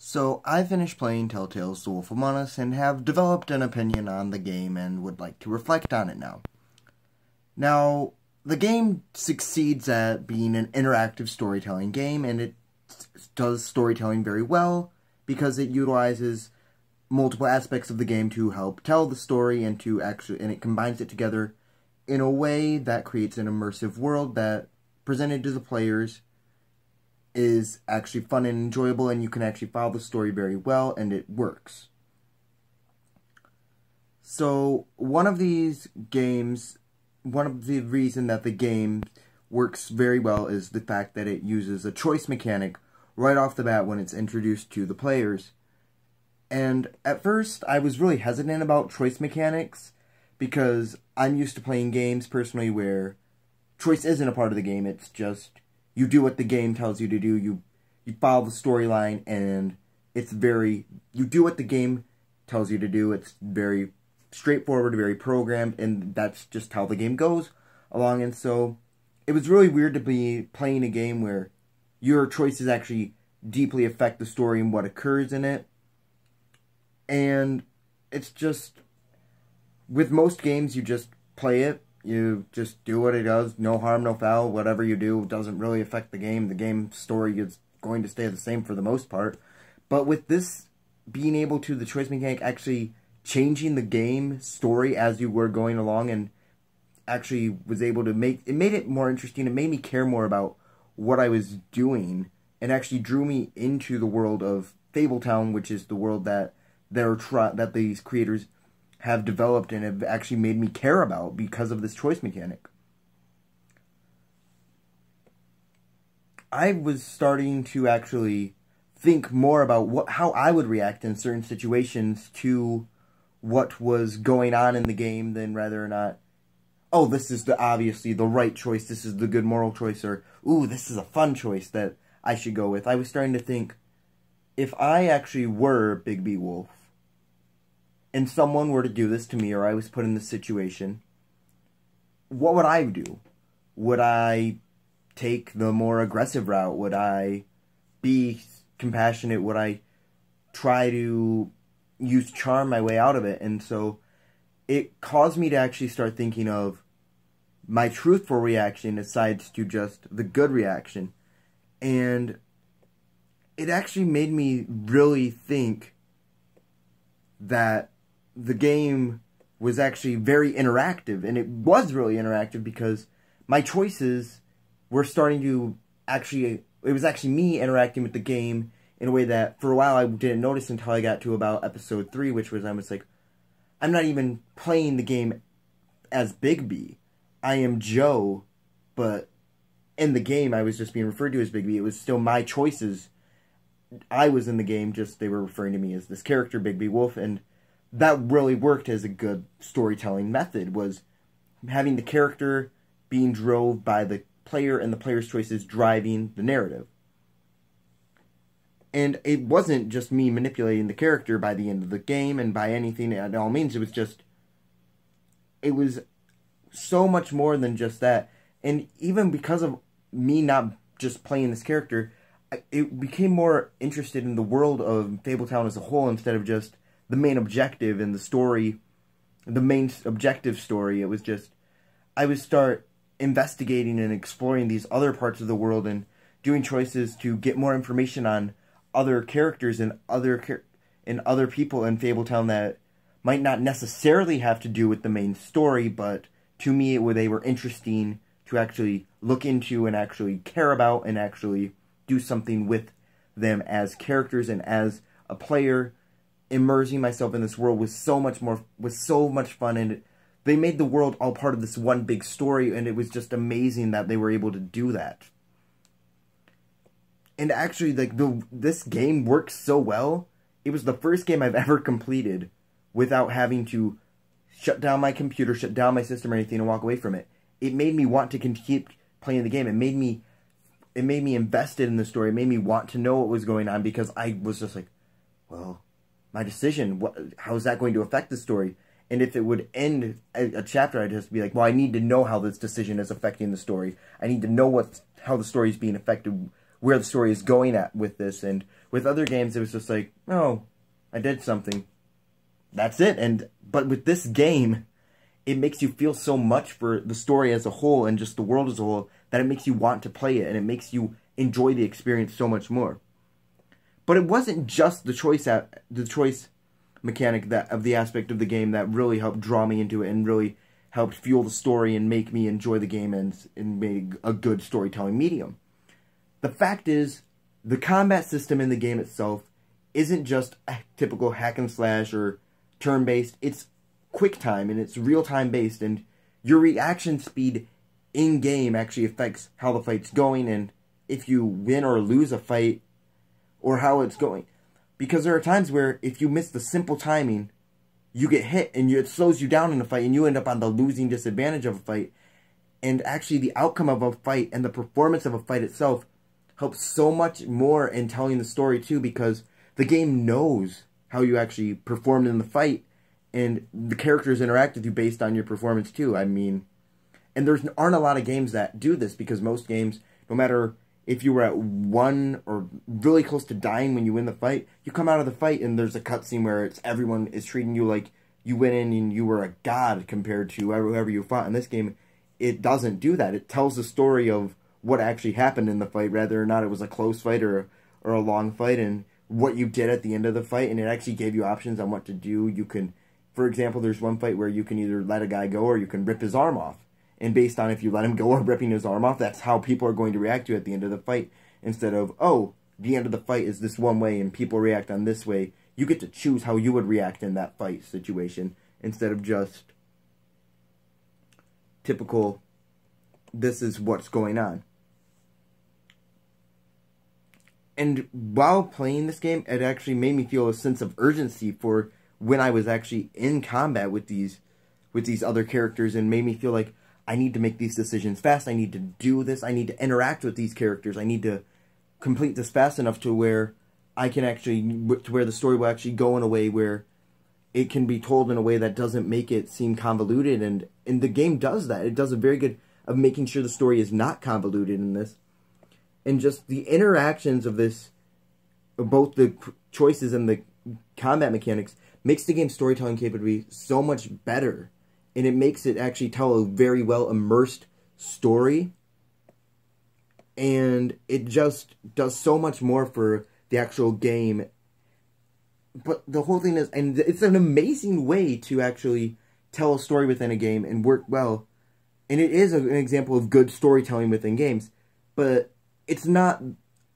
So, I finished playing Telltale's The Wolf Among Us and have developed an opinion on the game and would like to reflect on it now. Now, the game succeeds at being an interactive storytelling game, and it does storytelling very well because it utilizes multiple aspects of the game to help tell the story and it combines it together in a way that creates an immersive world that, presented to the players, is actually fun and enjoyable, and you can actually follow the story very well, and it works. So, one of the reason that the game works very well is the fact that it uses a choice mechanic right off the bat when it's introduced to the players. And at first, I was really hesitant about choice mechanics, because I'm used to playing games, personally, where choice isn't a part of the game. It's just, you do what the game tells you to do, you follow the storyline, and you do what the game tells you to do. It's very straightforward, very programmed, and that's just how the game goes along. And so, it was really weird to be playing a game where your choices actually deeply affect the story and what occurs in it. And it's just, with most games, you just play it, you just do what it does, no harm, no foul, whatever you do doesn't really affect the game. The game story is going to stay the same for the most part. But with this being able to, the choice mechanic actually changing the game story as you were going along, and actually was able to made it more interesting. It made me care more about what I was doing, and actually drew me into the world of Fabletown, which is the world that these creators have developed and have actually made me care about because of this choice mechanic. I was starting to actually think more about how I would react in certain situations to what was going on in the game, than whether or not, oh, this is obviously the right choice, this is the good moral choice, or, ooh, this is a fun choice that I should go with. I was starting to think, if I actually were Bigby Wolf, and someone were to do this to me, or I was put in this situation, what would I do? Would I take the more aggressive route? Would I be compassionate? Would I try to use charm my way out of it? And so it caused me to actually start thinking of my truthful reaction aside to just the good reaction. And it actually made me really think that the game was actually very interactive, and it was really interactive because my choices were starting to it was actually me interacting with the game in a way that for a while I didn't notice until I got to about episode 3, which was, I was like, I'm not even playing the game as Bigby. I am Joe, but in the game I was just being referred to as Bigby. It was still my choices. I was in the game, just they were referring to me as this character, Bigby Wolf, and that really worked as a good storytelling method, was having the character being drove by the player and the player's choices driving the narrative. And it wasn't just me manipulating the character by the end of the game and by anything at all means. It was so much more than just that. And even because of me not just playing this character, it became more interested in the world of Fabletown as a whole instead of just the main objective in the story, the main objective story. It was just, I would start investigating and exploring these other parts of the world and doing choices to get more information on other characters and other people in Fabletown that might not necessarily have to do with the main story, but to me they were interesting to actually look into and actually care about and actually do something with them as characters. And as a player, immersing myself in this world was so much fun, and they made the world all part of this one big story, and it was just amazing that they were able to do that. And actually, this game works so well. It was the first game I've ever completed without having to shut down my computer, shut down my system or anything, and walk away from it. It made me want to keep playing the game. It made me invested in the story. It made me want to know what was going on, because I was just like, well, my decision, how is that going to affect the story? And if it would end a chapter, I'd just be like, well, I need to know how this decision is affecting the story. I need to know how the story is being affected where the story is going at with this. And with other games, it was just like, oh, I did something. That's it. But with this game, it makes you feel so much for the story as a whole and just the world as a whole that it makes you want to play it, and it makes you enjoy the experience so much more. But it wasn't just the choice mechanic of the aspect of the game that really helped draw me into it and really helped fuel the story and make me enjoy the game and made a good storytelling medium. The fact is, the combat system in the game itself isn't just a typical hack and slash or turn-based. It's quick time and it's real-time based, and your reaction speed in-game actually affects how the fight's going and if you win or lose a fight or how it's going. Because there are times where if you miss the simple timing, you get hit and it slows you down in a fight and you end up on the losing disadvantage of a fight. And actually the outcome of a fight and the performance of a fight itself helps so much more in telling the story too, because the game knows how you actually performed in the fight and the characters interact with you based on your performance too. I mean, and there aren't a lot of games that do this, because most games, no matter if you were at 1 or really close to dying when you win the fight, you come out of the fight and there's a cutscene where everyone is treating you like you went in and you were a god compared to whoever you fought. In this game, it doesn't do that. It tells the story of what actually happened in the fight, whether or not it was a close fight or a long fight, and what you did at the end of the fight, and it actually gave you options on what to do. You can, for example, there's one fight where you can either let a guy go or you can rip his arm off. And based on if you let him go or ripping his arm off, that's how people are going to react to you at the end of the fight. Instead of, oh, the end of the fight is this one way and people react on this way. You get to choose how you would react in that fight situation, instead of just typical, this is what's going on. And while playing this game, it actually made me feel a sense of urgency for when I was actually in combat with these other characters, and made me feel like I need to make these decisions fast. I need to do this. I need to interact with these characters. I need to complete this fast enough to where I can actually, to where the story will actually go in a way where it can be told in a way that doesn't make it seem convoluted. And the game does that. It does a very good of making sure the story is not convoluted in this. And just the interactions of this, both the choices and the combat mechanics, makes the game's storytelling capability so much better. And it makes it actually tell a very well immersed story. And it just does so much more for the actual game. But the whole thing is, and it's an amazing way to actually tell a story within a game and work well. And it is an example of good storytelling within games. But it's not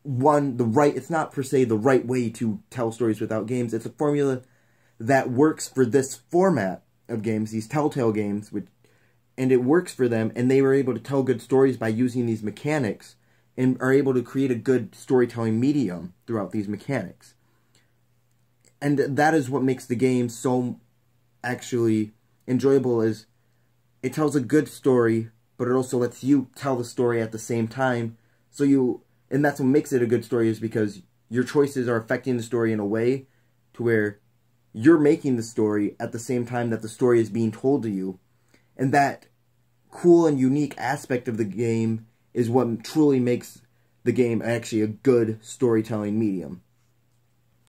it's not per se the right way to tell stories without games. It's a formula that works for this format of games, these Telltale games, and it works for them, and they were able to tell good stories by using these mechanics, and are able to create a good storytelling medium throughout these mechanics. And that is what makes the game so actually enjoyable, is it tells a good story, but it also lets you tell the story at the same time. And that's what makes it a good story, is because your choices are affecting the story in a way to where you're making the story at the same time that the story is being told to you. And that cool and unique aspect of the game is what truly makes the game actually a good storytelling medium.